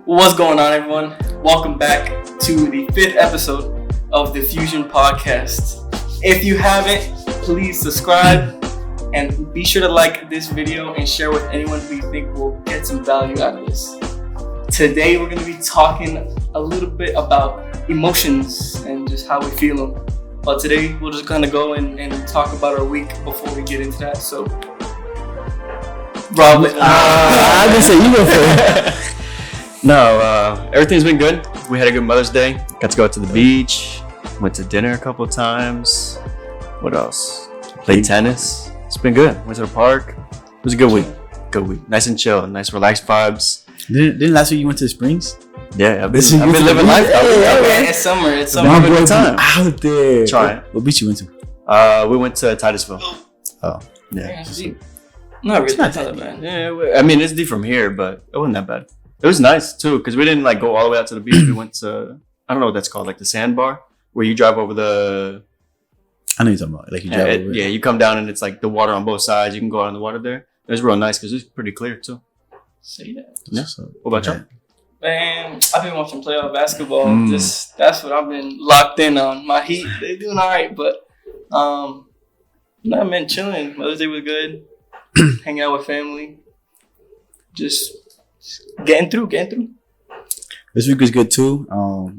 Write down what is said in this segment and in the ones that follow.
What's going on, everyone? Welcome back to the 5th episode of the Fusion Podcast. If you haven't, please subscribe and be sure to like this video and share with anyone who you think will get some value out of this. Today, we're going to be talking a little bit about emotions and just how we feel them. But today, we're just going to go and talk about our week before we get into that. So, Rob, I didn't say you go first. No, everything's been good. We had a good Mother's Day. Got to go out to the beach. Went to dinner a couple of times. What else? Played tennis. It's been good. Went to the park. It was a good week. Good week. Nice and chill. Nice relaxed vibes. Didn't last week you went to the Springs? Yeah, I've been living life. It's summer. It's summer. Having a good time. Out there. Trying. What beach you went to? We went to Titusville. Oh. Yeah. Not really. It's not that that bad. Yeah, I mean, it's deep from here, but it wasn't that bad. It was nice, too, because we didn't, go all the way out to the beach. We went to, I don't know what that's called, the sandbar, where you drive over the... I know you're talking about. You drive over it. Yeah, you come down and it's, the water on both sides. You can go out in the water there. It was real nice because it was pretty clear, too. Say that. Yeah. What about you? Man, I've been watching playoff basketball. That's what I've been locked in on. My Heat, they're doing all right, but man, chilling. Mother's Day was good. Hanging out with family. Just getting through. This week was good too.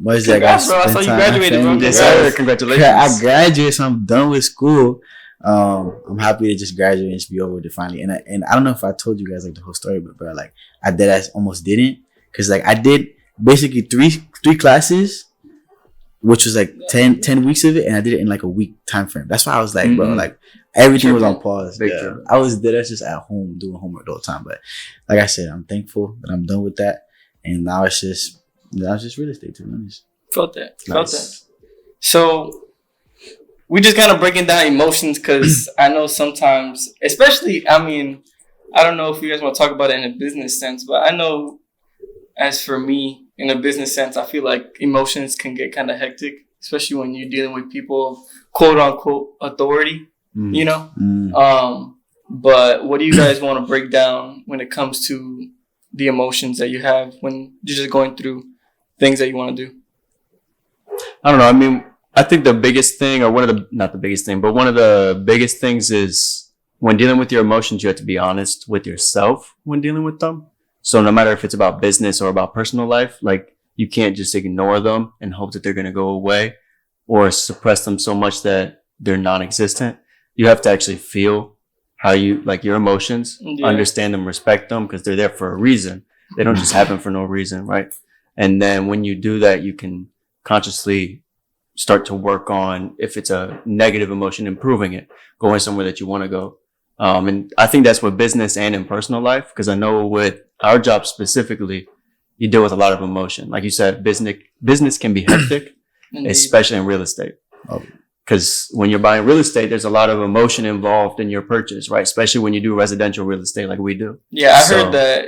What is that? Congrats, bro. I saw you graduated, bro. Yes, sir. Congratulations. I graduated, so I'm done with school. I'm happy to just graduate and just be over with it finally. And I don't know if I told you guys the whole story, but bro, I almost didn't, because I did basically three classes, which was 10 weeks of it, and I did it in a week time frame. That's why I was bro, everything was on pause. Yeah. I was there just at home doing homework the whole time. But like I said, I'm thankful that I'm done with that, and now it's just real estate, to be honest. Felt that. So we just kind of breaking down emotions, because I know sometimes, especially, I don't know if you guys want to talk about it in a business sense, but I know as for me, in a business sense, I feel like emotions can get kind of hectic, especially when you're dealing with people of quote unquote authority, you know? But what do you guys want to break down when it comes to the emotions that you have when you're just going through things that you want to do? I don't know. I think the biggest thing, or not the biggest thing, but one of the biggest things is when dealing with your emotions, you have to be honest with yourself when dealing with them. So no matter if it's about business or about personal life, you can't just ignore them and hope that they're going to go away or suppress them so much that they're non-existent. You have to actually feel how you, your emotions, understand them, respect them, because they're there for a reason. They don't just happen for no reason, right? And then when you do that, you can consciously start to work on, if it's a negative emotion, improving it, going somewhere that you want to go. And I think that's with business and in personal life, because I know with our job specifically, you deal with a lot of emotion. Like you said, business can be hectic, especially in real estate. Because when you're buying real estate, there's a lot of emotion involved in your purchase, right? Especially when you do residential real estate like we do. Yeah, I heard that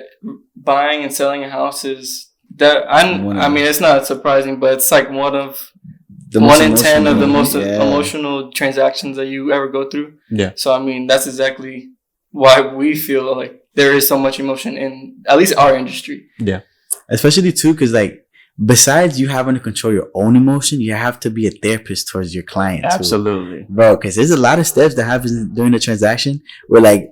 buying and selling a house is that. It's not surprising, but it's one of the 1 in 10 of the most emotional transactions that you ever go through. Yeah. So that's exactly why we feel like there is so much emotion in at least our industry. Yeah. Especially too, because besides you having to control your own emotion, you have to be a therapist towards your client. Absolutely. Too. Bro, because there's a lot of steps that happen during the transaction where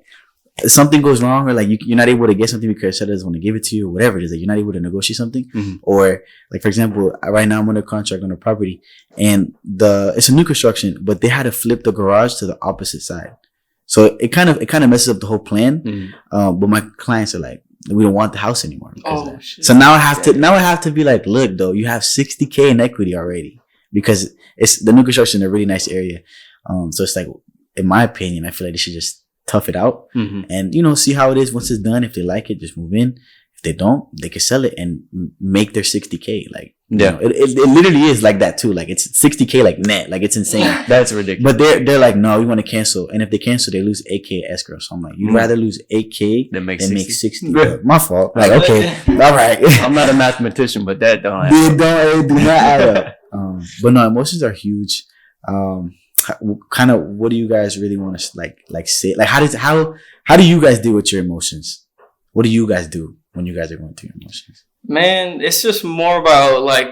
something goes wrong, or you're not able to get something because seller doesn't want to give it to you, or whatever it is. You're not able to negotiate something. Mm-hmm. Or for example, right now I'm under contract on a property, and it's a new construction, but they had to flip the garage to the opposite side. So it kind of messes up the whole plan. Mm-hmm. But my clients are we don't want the house anymore. So now I have to be look, though, you have $60K in equity already, because it's the new construction in a really nice area. So it's in my opinion, I feel like they should just tough it out, and see how it is once it's done. If they like it, just move in. If they don't, they can sell it and make their $60K. It literally is like that too. It's $60K net. It's insane. That's ridiculous. But they're no, we want to cancel. And if they cancel, they lose $8K escrow. So I'm you'd rather lose $8K than make 60. My fault. Okay, all right. I'm not a mathematician, but that don't happen. Do not add up. But no, emotions are huge. Kind of, what do you guys really want to say? How do you guys deal with your emotions? What do you guys do when you guys are going through your emotions? Man, it's just more about like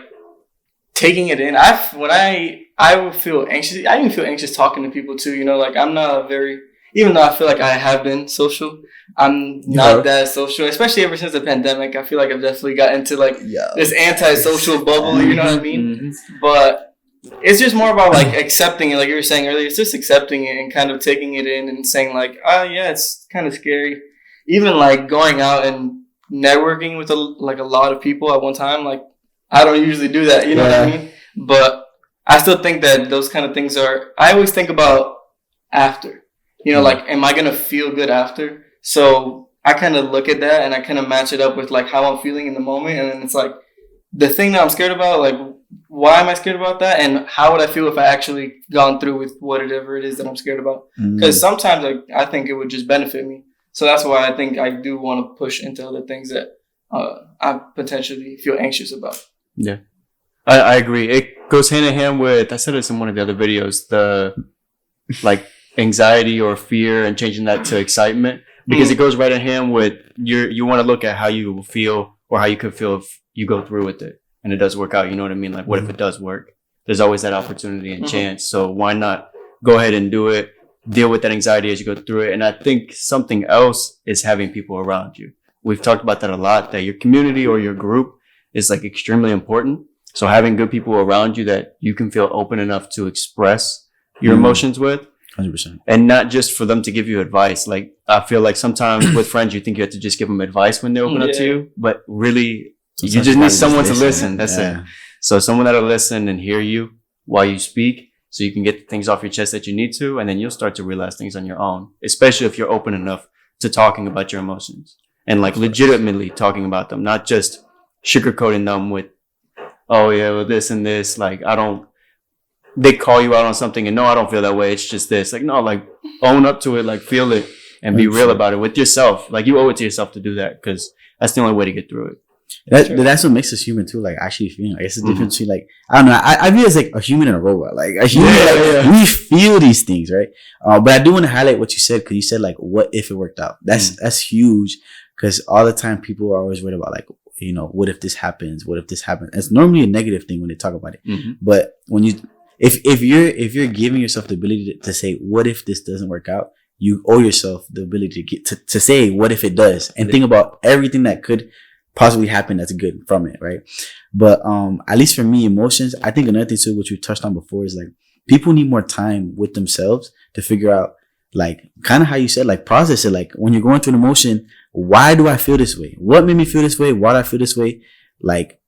taking it in. I would feel anxious. I even feel anxious talking to people too. You know, like I'm not a very, even though I feel like I have been social, I'm not that social. Especially ever since the pandemic, I feel like I've definitely got into like this anti-social bubble. You know what I mean? But it's just more about like accepting it, like you were saying earlier. It's just accepting it and kind of taking it in and saying like, oh yeah, it's kind of scary. Even like going out and networking with a lot of people at one time. Like I don't usually do that. You know what I mean? But I still think that those kind of things are, I always think about after, you know, like, am I going to feel good after? So I kind of look at that and I kind of match it up with like how I'm feeling in the moment. And then it's like the thing that I'm scared about, like, why am I scared about that? And how would I feel if I actually gone through with whatever it is that I'm scared about? Because sometimes I think it would just benefit me. So that's why I think I do want to push into other things that I potentially feel anxious about. Yeah. I agree. It goes hand in hand with, I said this in one of the other videos, the like anxiety or fear and changing that to excitement, because it goes right in hand with you want to look at how you feel or how you could feel if you go through with it and it does work out. You know what I mean? Like what if it does work? There's always that opportunity and chance. So why not go ahead and do it, deal with that anxiety as you go through it. And I think something else is having people around you. We've talked about that a lot, that your community or your group is like extremely important. So having good people around you that you can feel open enough to express your emotions with. 100%. And not just for them to give you advice. Like I feel like sometimes with friends, you think you have to just give them advice when they open up to you, but really sometimes you just need someone to listen. That's it. So someone that'll listen and hear you while you speak, so you can get things off your chest that you need to, and then you'll start to realize things on your own, especially if you're open enough to talking about your emotions and like legitimately talking about them, not just sugarcoating them with, oh yeah, well this and this, like they call you out on something and no, I don't feel that way, it's just this. Like no, like own up to it, like feel it and be real about it with yourself. Like you owe it to yourself to do that, because that's the only way to get through it. That's what makes us human too, like actually feeling. Like it's the difference between like, I don't know, I view it as like a human and a robot. Like a human, we feel these things, right? But I do want to highlight what you said, because you said like, what if it worked out? That's huge, because all the time people are always worried about like, you know, what if this happens? What if this happens? It's normally a negative thing when they talk about it. But when you, if you're giving yourself the ability to say, what if this doesn't work out? You owe yourself the ability to get to say, what if it does? And think about everything that could possibly happen that's good from it, right? But at least for me, emotions, I think another thing too, which we touched on before, is like people need more time with themselves to figure out, like, kind of how you said, like, process it. Like when you're going through an emotion, why do I feel this way? What made me feel this way? Why do I feel this way? Like,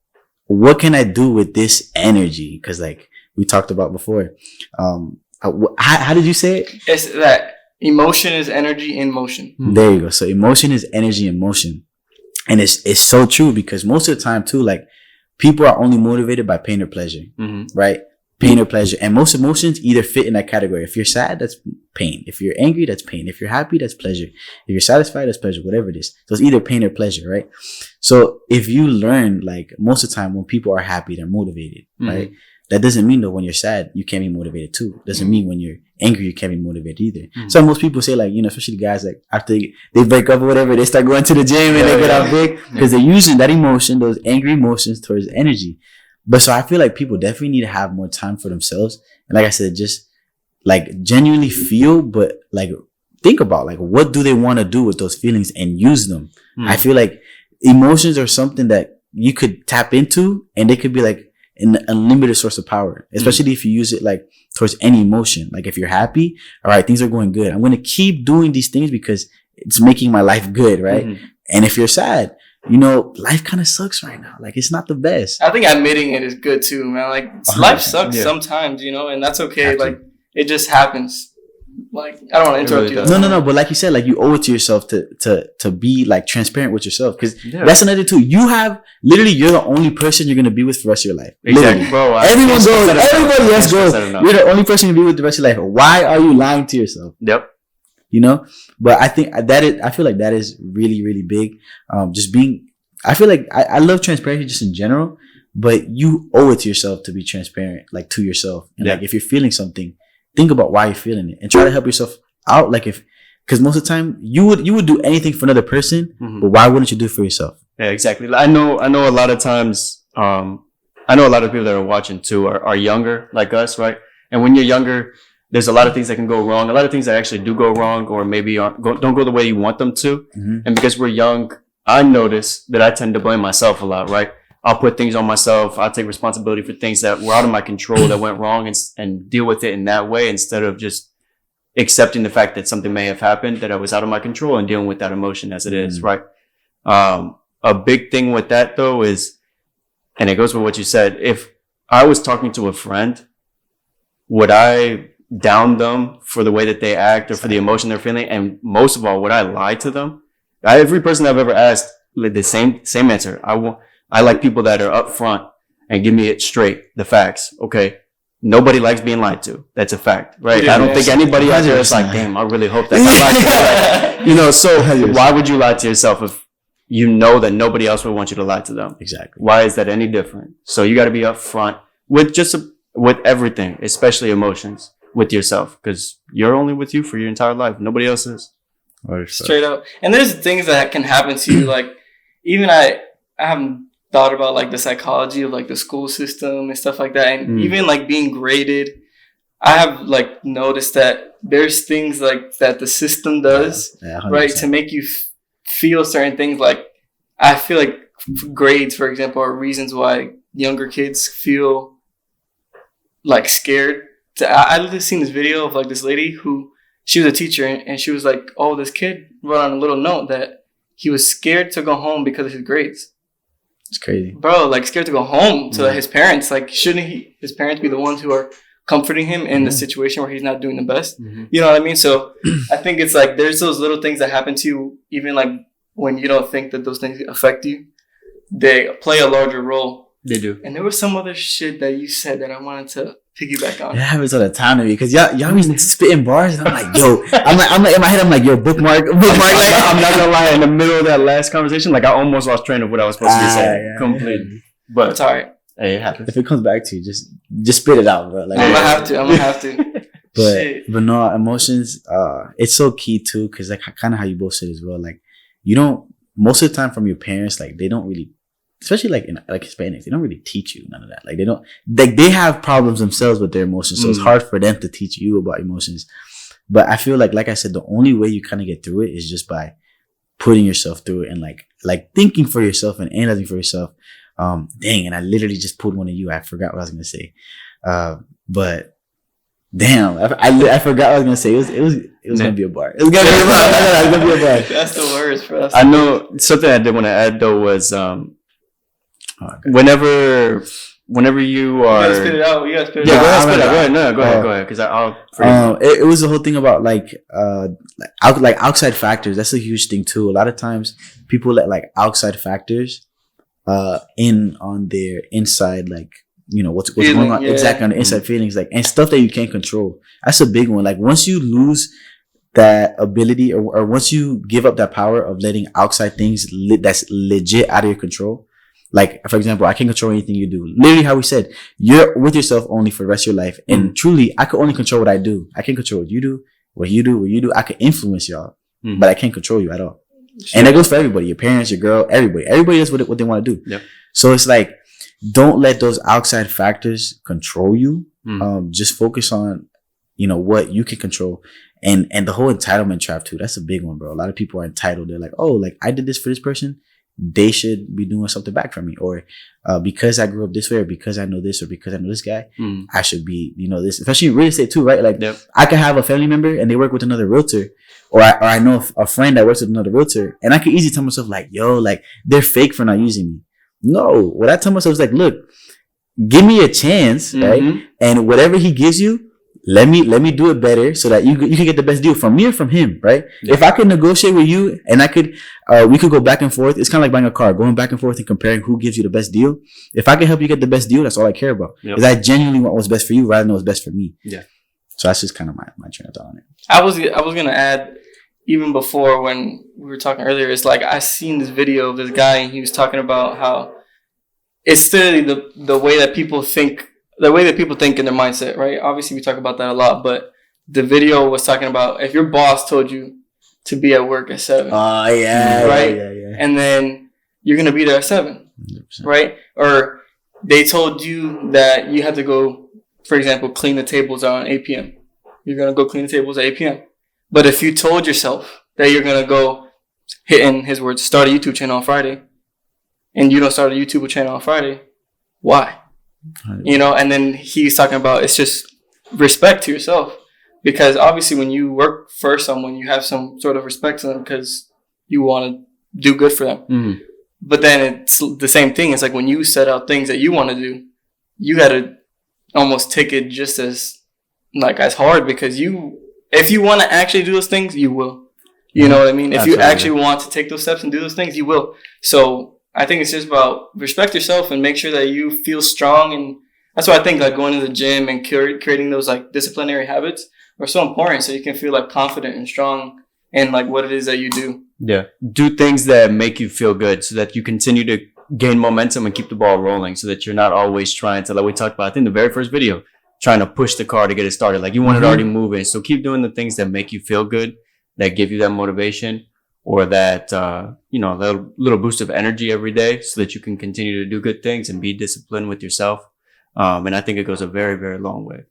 what can I do with this energy? Because like we talked about before, how did you say it? It's that emotion is energy in motion. There you go. So emotion is energy in motion. And it's so true, because most of the time too, like people are only motivated by pain or pleasure, right? Pain or pleasure. And most emotions either fit in that category. If you're sad, that's pain. If you're angry, that's pain. If you're happy, that's pleasure. If you're satisfied, that's pleasure, whatever it is. So it's either pain or pleasure, right? So if you learn, like most of the time when people are happy, they're motivated, right? That doesn't mean that when you're sad, you can't be motivated too. Doesn't mean when you're angry, you can't be motivated either. So most people say, like, you know, especially the guys, like after they break up or whatever, they start going to the gym and they get out big, because they're using that emotion, those angry emotions, towards energy. But so I feel like people definitely need to have more time for themselves. And like I said, just like genuinely feel, but like think about like, what do they want to do with those feelings and use them? I feel like emotions are something that you could tap into, and they could be like an unlimited source of power, especially if you use it like towards any emotion. Like if you're happy, all right, things are going good, I'm going to keep doing these things because it's making my life good, right? And if you're sad, you know, life kind of sucks right now. Like it's not the best. I think admitting it is good too, man. Like life sucks sometimes, you know, and that's okay. Like it just happens. Like I don't want to interrupt you. No. But like you said, like you owe it to yourself to be like transparent with yourself, because that's another too. You have literally, you're the only person you're gonna be with for the rest of your life. Exactly, bro. Everybody else goes. You're the only person you be with the rest of your life. Why are you lying to yourself? Yep. You know, but I think I feel like that is really, really big. Just being, I feel like I love transparency just in general, but you owe it to yourself to be transparent, like to yourself. And like if you're feeling something, think about why you're feeling it and try to help yourself out. Like because most of the time you would do anything for another person, but why wouldn't you do it for yourself? Yeah, exactly. I know a lot of times, I know a lot of people that are watching too are younger like us, right? And when you're younger, there's a lot of things that can go wrong, a lot of things that actually do go wrong, or maybe don't go the way you want them to. Mm-hmm. And because we're young, I notice that I tend to blame myself a lot, right? I'll put things on myself. I'll take responsibility for things that were out of my control that went wrong and deal with it in that way instead of just accepting the fact that something may have happened that I was out of my control and dealing with that emotion as it is, right? A big thing with that though is, and it goes with what you said, if I was talking to a friend, would I down them for the way that they act or for the emotion they're feeling? And most of all, would I lie to them? Every person I've ever asked, the same answer. I like people that are upfront and give me it straight, the facts. Okay. Nobody likes being lied to. That's a fact, right? Yeah, I don't think anybody out there is like, damn, I really hope that I lied to you. You know, so why would you lie to yourself if you know that nobody else would want you to lie to them? Exactly. Why is that any different? So you got to be upfront with with everything, especially emotions, with yourself, because you're only with you for your entire life. Nobody else is. Straight up. And there's things that can happen to you. Like, even I haven't thought about like the psychology of like the school system and stuff like that. And even like being graded, I have like noticed that there's things like that the system does, right, to make you feel certain things. Like, I feel like grades, for example, are reasons why younger kids feel like scared. I literally seen this video of like this lady who, she was a teacher, and she was like, oh, this kid wrote on a little note that he was scared to go home because of his grades. It's crazy. Bro, like scared to go home to his parents. Like, shouldn't his parents be the ones who are comforting him in the situation where he's not doing the best? You know what I mean? So I think it's like there's those little things that happen to you, even like when you don't think that those things affect you, they play a larger role. They do. And there was some other shit that you said that I wanted to piggyback on. It happens all the time to me because y'all be spitting bars and I'm like, yo, I'm like in my head, I'm like, yo, bookmark. Like, I'm not gonna lie, in the middle of that last conversation, like I almost lost train of what I was supposed to be saying completely. But it's alright. Hey, it happens. If it comes back to you, just spit it out, bro. Like, I'm gonna have to. But no, emotions, it's so key too, because like kind of how you both said as well. Like, you don't, most of the time from your parents, like they don't really, especially like in like Hispanics, they don't really teach you none of that. Like they don't, like they have problems themselves with their emotions, so it's hard for them to teach you about emotions. But I feel like I said, the only way you kind of get through it is just by putting yourself through it and like thinking for yourself and analyzing for yourself. Dang, and I literally just pulled one of you. I forgot what I was gonna say. But damn, I forgot what I was gonna say. It was gonna be a bar. It was gonna be a bar. It was gonna be a bar. That's the worst for us. I know something I did want to add though was whenever you are, you gotta spit it out. You gotta spit it yeah, out. go ahead, spit it out. Go ahead. No, go ahead, because I'll forget. It was the whole thing about like outside factors. That's a huge thing too. A lot of times people let like outside factors in on their inside, like, you know, what's going on exactly on the inside feelings, like, and stuff that you can't control. That's a big one. Like, once you lose that ability or once you give up that power of letting outside things that's legit out of your control. Like, for example, I can't control anything you do. Literally how we said, you're with yourself only for the rest of your life. And truly, I can only control what I do. I can't control what you do, what you do. I can influence y'all, but I can't control you at all. Sure. And that goes for everybody, your parents, your girl, everybody. Everybody does what they want to do. Yep. So it's like, don't let those outside factors control you. Just focus on, you know, what you can control. And the whole entitlement trap too. That's a big one, bro. A lot of people are entitled. They're like, oh, like I did this for this person, they should be doing something back for me. Or because I grew up this way, or because I know this, or because I know this guy, I should be, you know, this. Especially in real estate too, right? Like, I could have a family member and they work with another realtor. Or I know a friend that works with another realtor, and I can easily tell myself like, yo, like they're fake for not using me. No, what I tell myself is like, look, give me a chance, right? And whatever he gives you, let me do it better so that you can get the best deal from me or from him, right? Yeah. If I could negotiate with you and we could go back and forth. It's kind of like buying a car, going back and forth and comparing who gives you the best deal. If I can help you get the best deal, that's all I care about. Because I genuinely want what's best for you rather than what's best for me. Yeah. So that's just kind of my train of thought on it. I was gonna add, even before when we were talking earlier, it's like I seen this video of this guy and he was talking about how it's still the way that people think, in their mindset, right? Obviously we talk about that a lot, but the video was talking about if your boss told you to be at work at 7. Oh yeah. Right? Yeah. And then you're gonna be there at 7, 100%. right? Or they told you that you had to go, for example, clean the tables on 8 p.m. You're gonna go clean the tables at 8 p.m. But if you told yourself that you're gonna go, in his words, start a YouTube channel on Friday, and you don't start a YouTube channel on Friday, why? You know, and then he's talking about it's just respect to yourself. Because obviously when you work for someone, you have some sort of respect to them because you want to do good for them. Mm-hmm. But then it's the same thing. It's like when you set out things that you want to do, you got to almost take it just as hard, because if you want to actually do those things, you will. You know what I mean? If Absolutely. you actually want to take those steps and do those things, you will. So I think it's just about respect yourself and make sure that you feel strong. And that's why I think like going to the gym and creating those like disciplinary habits are so important, so you can feel like confident and strong in like what it is that you do. Yeah. Do things that make you feel good so that you continue to gain momentum and keep the ball rolling, so that you're not always trying to, like we talked about, I think the very first video, trying to push the car to get it started. Like you want it already moving. So keep doing the things that make you feel good, that give you that motivation, or that, that little boost of energy every day, so that you can continue to do good things and be disciplined with yourself. And I think it goes a very, very long way.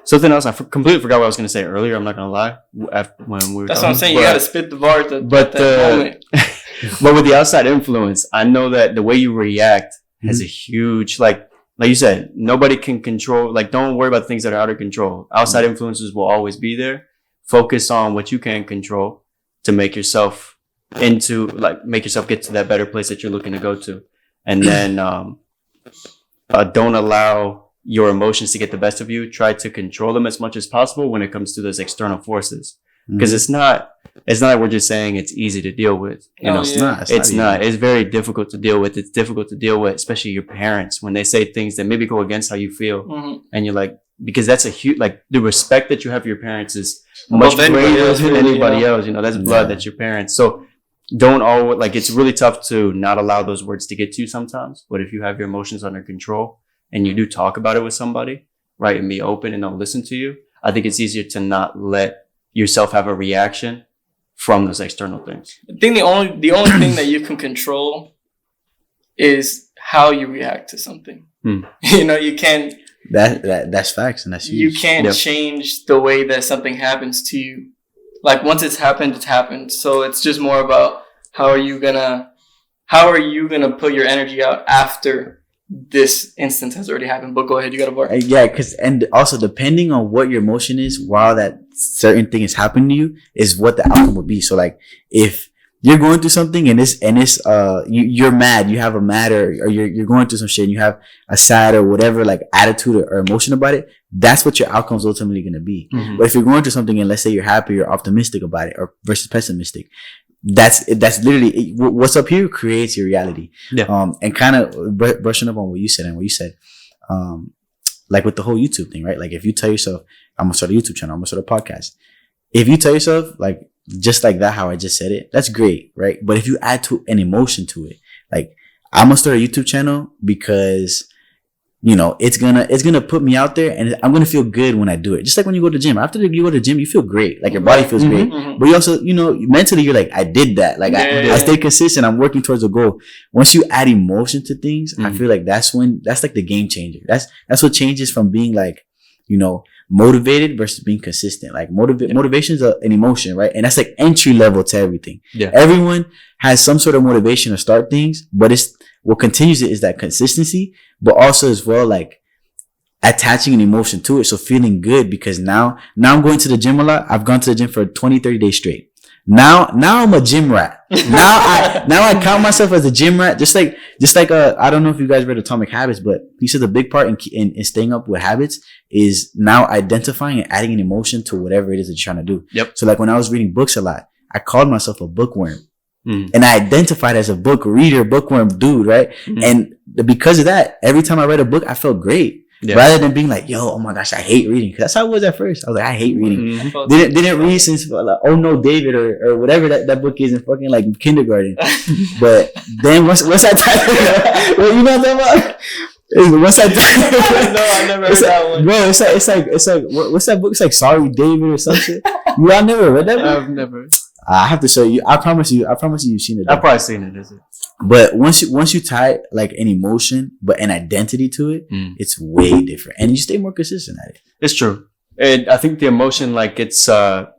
Something else, I completely forgot what I was going to say earlier. I'm not going to lie. When we were That's what I'm saying. You got to spit the bars at that moment. But with the outside influence, I know that the way you react has a huge, like you said, nobody can control, like don't worry about things that are out of control. Outside influences will always be there. Focus on what you can control to make yourself get to that better place that you're looking to go to. And then don't allow your emotions to get the best of you. Try to control them as much as possible when it comes to those external forces. Because it's not like we're just saying it's easy to deal with. It's not. It's very difficult to deal with. It's difficult to deal with, especially your parents, when they say things that maybe go against how you feel. Mm-hmm. And you're like, because that's a huge, like the respect that you have for your parents is much greater than anybody else. That's blood. That's your parents. So don't always, like, it's really tough to not allow those words to get to you sometimes. But if you have your emotions under control and you do talk about it with somebody, right, and be open and they'll listen to you, I think it's easier to not let yourself have a reaction from those external things. I think the only thing that you can control is how you react to something. You can't. That's facts, and that's huge. You can't change the way that something happens to you. Like once it's happened, it's happened. So it's just more about how are you gonna put your energy out after this instance has already happened. But go ahead, you got a bar. Yeah, and also depending on what your emotion is while that certain thing is happening to you is what the outcome will be. So like if you're going through something and you're mad, you have a mad or you're going through some shit and you have a sad or whatever like attitude or emotion about it, that's what your outcome is ultimately going to be. Mm-hmm. But if you're going through something and let's say you're happy or optimistic about it or versus pessimistic, that's literally what's up here creates your reality. Yeah. And kind of brushing up on what you said, like with the whole YouTube thing, right? Like if you tell yourself, I'm going to start a YouTube channel, I'm going to start a podcast. If you tell yourself like, just like that, how I just said it, that's great, right? But if you add to an emotion to it, like I'm going to start a YouTube channel because, it's gonna put me out there and I'm gonna feel good when I do it. Just like when you go to the gym. After you go to the gym, you feel great. Like your body feels great. Mm-hmm. But you also, mentally you're like, I did that. Like I stayed consistent. I'm working towards a goal. Once you add emotion to things, I feel like that's like the game changer. That's what changes from being like, motivated versus being consistent. Like motivation is an emotion, right? And that's like entry level to everything. Yeah. Everyone has some sort of motivation to start things, but what continues it is that consistency, but also as well, like attaching an emotion to it. So feeling good because now I'm going to the gym a lot. I've gone to the gym for 20, 30 days straight. Now I'm a gym rat. Now I count myself as a gym rat. Just like I don't know if you guys read Atomic Habits, but he said the big part in staying up with habits is now identifying and adding an emotion to whatever it is that you're trying to do. Yep. So like when I was reading books a lot, I called myself a bookworm. And I identified as a book reader, bookworm dude, right? And because of that, every time I read a book, I felt great. Yeah. Rather than being like, yo, oh my gosh, I hate reading. Cause that's how I was at first. I was like, I hate reading. Didn't read since like, Oh No, David or whatever that book is in fucking like kindergarten. But then what's that title? Well, you know what I'm talking about? What's that title? No, I never heard that one. Bro, it's like what's that book? It's like Sorry David or some shit. Y'all never read that book? I've never. I have to show you. I promise you. You've seen it. I've probably seen it. Is it? But once you tie like an emotion, but an identity to it, it's way different, and you stay more consistent at it. It's true, and I think the emotion, like it's a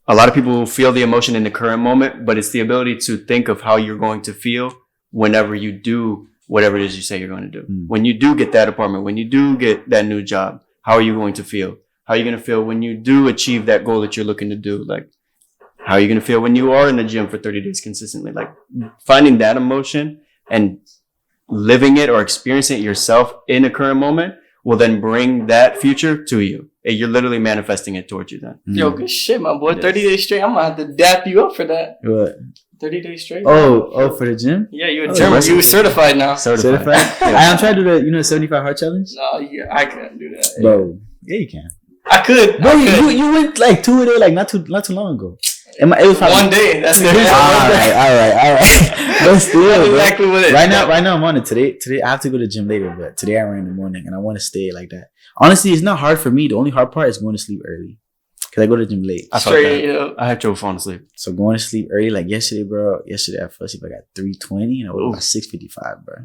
lot of people feel the emotion in the current moment, but it's the ability to think of how you're going to feel whenever you do whatever it is you say you're going to do. When you do get that apartment, when you do get that new job, how are you going to feel? How are you going to feel when you do achieve that goal that you're looking to do? Like, how are you going to feel when you are in the gym for 30 days consistently? Like, finding that emotion and living it or experiencing it yourself in a current moment will then bring that future to you. You're literally manifesting it towards you then. Yo, good shit, my boy. 30 days straight. I'm going to have to dap you up for that. What? 30 days straight. Oh, for the gym? Yeah, you're a gym. You certified now. Certified? I'm trying to do the 75 hard challenge. No, yeah, I couldn't do that. Bro, yeah, you can. I could. Bro, you went like 2 a day, like not too long ago. It was probably, one day. That's it. All right. But still, that's exactly what it is. Right now I'm on it. Today I have to go to the gym later, but today I ran in the morning and I want to stay like that. Honestly, it's not hard for me. The only hard part is going to sleep early. Cause I go to the gym late. I had trouble falling asleep. So going to sleep early, like yesterday, bro. Yesterday I fell asleep. I got 3:20 and I woke up at 6:55, bro.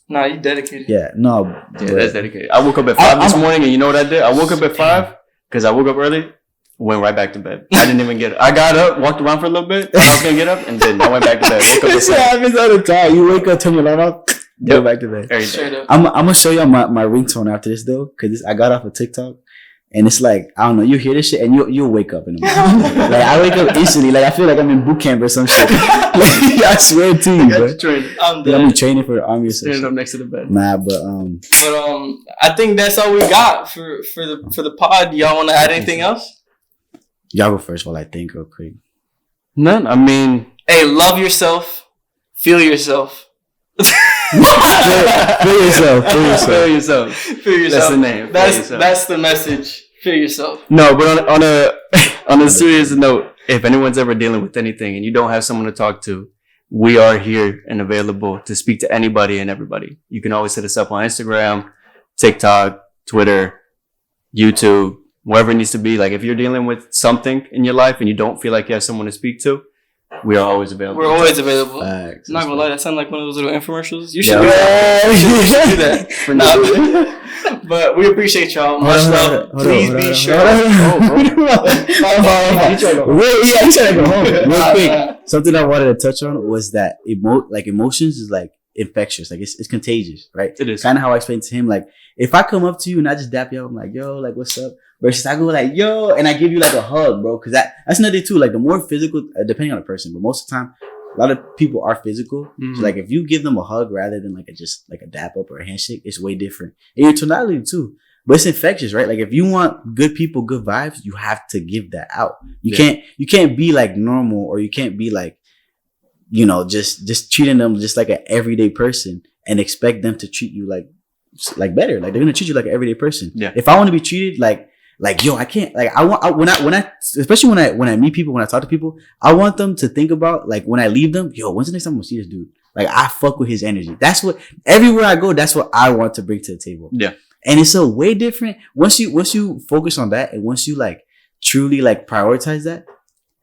Nah, you dedicated. Yeah, no. Yeah, that's dedicated. I woke up at 5 this morning, and you know what I did? I woke up at 5 because I woke up early, went right back to bed. I didn't even get up. I got up, walked around for a little bit. I was gonna get up, and then I went back to bed. Woke up this happens all the time. You wake up, turn your alarm off, go back to bed. I'm gonna show y'all my ringtone after this though, cause I got off of TikTok. And it's like, I don't know, you hear this shit and you'll wake up in the morning. Like, I wake up instantly. Like, I feel like I'm in boot camp or some shit. Like, I swear to you, bro. I'm training for the army or something. Standing up next to the bed. Nah, but I think that's all we got for the pod. Y'all want to add anything else? Y'all go first while I think real quick. None. I mean, hey, love yourself. Feel yourself. Feel yourself. That's the name. That's the message. Feel yourself. No, but on a serious note, if anyone's ever dealing with anything and you don't have someone to talk to, we are here and available to speak to anybody and everybody. You can always hit us up on Instagram, TikTok, Twitter, YouTube, wherever it needs to be. Like, if you're dealing with something in your life and you don't feel like you have someone to speak to, we are always available. We're always available. Facts. I'm not gonna lie, that sounds like one of those little infomercials. You should do that. For now. But we appreciate y'all. Much love. Please be sure. You trying to go home. Real quick. Something I wanted to touch on was that emotions is like infectious. Like it's contagious, right? It is. Kind of how I explained to him. Like, if I come up to you and I just dap you up, I'm like, yo, like, what's up? Versus I go like, yo, and I give you like a hug, bro. Cause that's another thing too. Like, the more physical, depending on the person, but most of the time, a lot of people are physical. Mm-hmm. So like, if you give them a hug rather than like a dap up or a handshake, it's way different. And your tonality too. But it's infectious, right? Like, if you want good people, good vibes, you have to give that out. You can't be like normal, or you can't be like, you know, just treating them just like an everyday person and expect them to treat you like better. Like, they're gonna treat you like an everyday person. Yeah. If I want to be treated like yo, I can't, like, especially when I meet people, when I talk to people, I want them to think about, like, when I leave them, yo, when's the next time I'm gonna see this dude? Like, I fuck with his energy. That's what, everywhere I go, that's what I want to bring to the table. Yeah. And it's a way different. Once you focus on that, and once you like truly like prioritize that,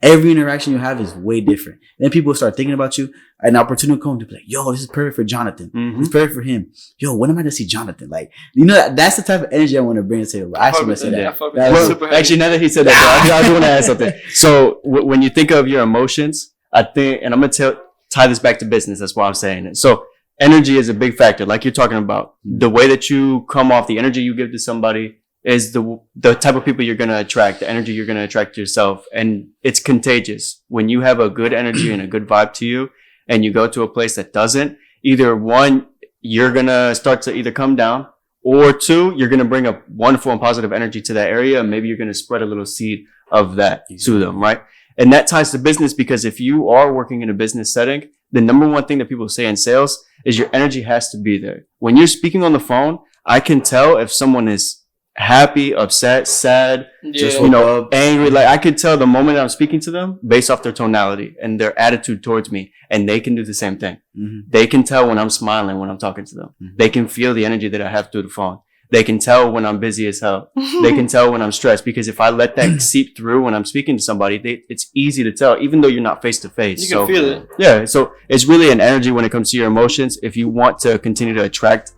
every interaction you have is way different. Then people start thinking about you. An opportunity comes to be like, yo, this is perfect for Jonathan. Mm-hmm. It's perfect for him. Yo, when am I gonna see Jonathan? Like, you know, that's the type of energy I want to bring to the table. I actually want to say that. Well, actually, now that he said that, I do want to add something. So when you think of your emotions, I think, and I'm gonna tie this back to business. That's why I'm saying it. So energy is a big factor, like you're talking about. The way that you come off, the energy you give to somebody, is the type of people you're going to attract, the energy you're going to attract to yourself. And it's contagious. When you have a good energy and a good vibe to you, and you go to a place that doesn't, either one, you're going to start to either come down, or two, you're going to bring a wonderful and positive energy to that area. And maybe you're going to spread a little seed of that to them, right? And that ties to business, because if you are working in a business setting, the number one thing that people say in sales is your energy has to be there. When you're speaking on the phone, I can tell if someone is happy, upset, sad, just, you know, angry. Like, I could tell the moment I'm speaking to them based off their tonality and their attitude towards me. And they can do the same thing. Mm-hmm. They can tell when I'm smiling, when I'm talking to them. Mm-hmm. They can feel the energy that I have through the phone. They can tell when I'm busy as hell. They can tell when I'm stressed, because if I let that seep through when I'm speaking to somebody, it's easy to tell, even though you're not face to face. You can feel it. Yeah. So it's really an energy when it comes to your emotions. If you want to continue to attract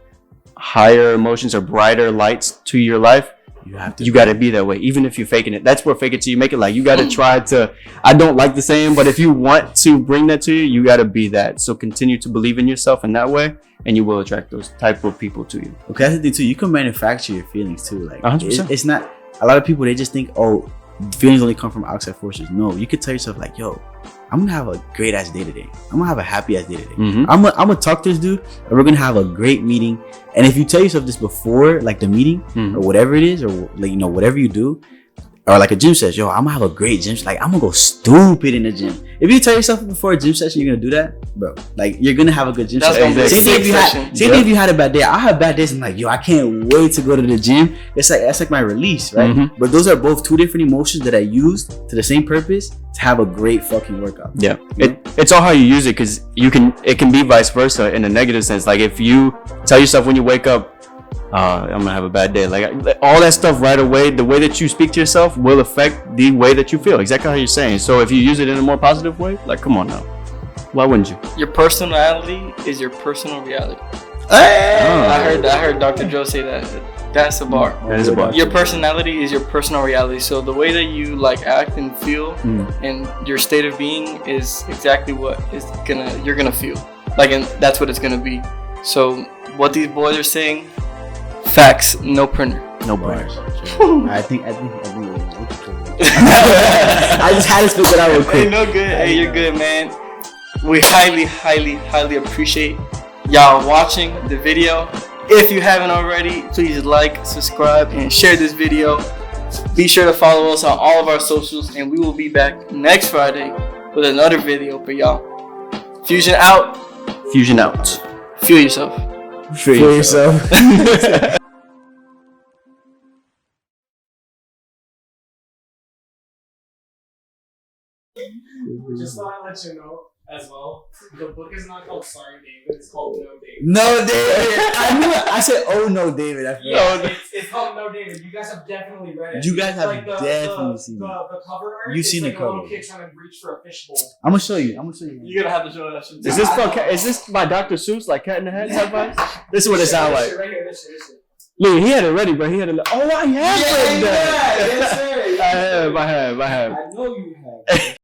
higher emotions or brighter lights to your life, you got to be that way, even if you're faking it. That's where fake it till you make it. Like, you got to try to, I don't like the saying, but if you want to bring that to you, you got to be that. So continue to believe in yourself in that way, and you will attract those type of people to you. Okay, that's the thing too. You can manufacture your feelings too. Like, 100%. It's not, a lot of people, they just think, oh, feelings only come from outside forces. No, you could tell yourself like, yo, I'm gonna have a great ass day today. I'm gonna have a happy ass day today. Mm-hmm. I'm gonna talk to this dude, and we're gonna have a great meeting. And if you tell yourself this before, like, the meeting, or whatever it is, or like, you know, whatever you do, or like a gym session, yo, I'm gonna have a great gym. Like, I'm gonna go stupid in the gym. If you tell yourself before a gym session you're gonna do that, bro, like, you're gonna have a good gym session. Same thing if you had a bad day. I have bad days and like, yo, I can't wait to go to the gym. It's like, that's like my release, right? Mm-hmm. But those are both two different emotions that I used to the same purpose to have a great fucking workout. Yeah, it's all how you use it, because it can be vice versa in a negative sense. Like, if you tell yourself when you wake up, I'm gonna have a bad day, like, all that stuff right away, the way that you speak to yourself will affect the way that you feel, exactly how you're saying. So if you use it in a more positive way, like, come on now, why wouldn't you? Your personality is your personal reality. Hey! I heard Dr. Joe say that. That's a bar. That is a bar. Your personality is your personal reality. So the way that you like act and feel, and your state of being is exactly what you're gonna feel. Like, and that's what it's gonna be. So what these boys are saying, facts, no printer. No bars. I think I just had to spit that out real quick. Hey, no good. Hey, you're good, man. We highly, highly, highly appreciate y'all watching the video. If you haven't already, please like, subscribe, and share this video. Be sure to follow us on all of our socials, and we will be back next Friday with another video for y'all. Fusion out. Fusion out. Feel yourself. Feel yourself. Just thought I'd let you know as well. The book is not called Sorry David, it's called No David. No, David. I knew it. I said, oh no, David. I forgot. It's called No David. You guys have definitely read it. You guys have Like definitely seen it. The cover art. You've seen like the cover. A little kid trying to reach for a fishbowl. I'm gonna show you. You're gonna have to show that shit. Is this by Dr. Seuss, like Cat in the Hat type vibes? This is what it sounds like. Right here, this shit. Look, he had it ready, but he had it. Oh, I have read that. Yes, sir. I have. I know you have.